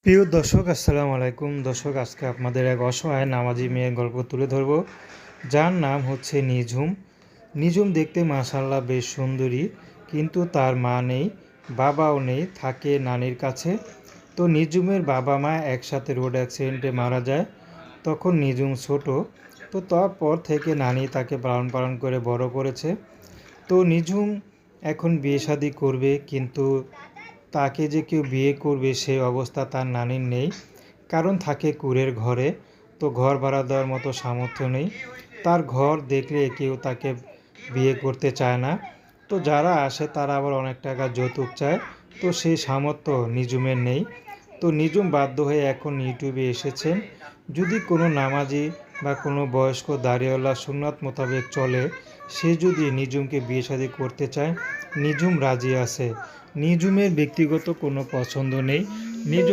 প্রিয় দর্শক, আসসালামু আলাইকুম। দর্শক, আজকে আপনাদের এক অসহায় নামাজি মেয়ের গল্প তুলে ধরব, যার নাম হচ্ছে নিঝুম। নিঝুম দেখতে মাশাআল্লাহ বেশ সুন্দরী, কিন্তু তার মা নেই, বাবাও নেই, থাকে নানির কাছে। তো নিঝুমের বাবা মা একসাথে রোড অ্যাক্সিডেন্টে মারা যায়। তখন নিঝুম ছোট। তো তারপর থেকে নানি তাকে পালন পালন করে বড় করেছে। তো নিঝুম এখন বিয়ে শাদী করবে, কিন্তু তাকে যে কেউ বিয়ে করবে সেই অবস্থা তার নানির নেই, কারণ থাকে কুঁড়ের ঘরে। তো ঘর ভাড়া দেওয়ার মতো সামর্থ্য নেই, তার ঘর দেখলে কেউ তাকে বিয়ে করতে চায় না। তো যারা আসে তারা আবার অনেক টাকা যৌতুক চায়, তো সেই সামর্থ্য নিঝুমের নেই। তো নিঝুম বাধ্য হয়ে এখন ইউটিউবে এসেছেন, যদি কোনো নামাজি বা কোনো বয়স্ক দাড়িওয়ালা সুন্নাত মোতাবেক চলে, সে যদি নিঝুমকে বিয়ে শাদী করতে চায়, নিঝুম রাজি আছে। নিঝুমের ব্যক্তিগত কোনো পছন্দ নেই। নিঝুম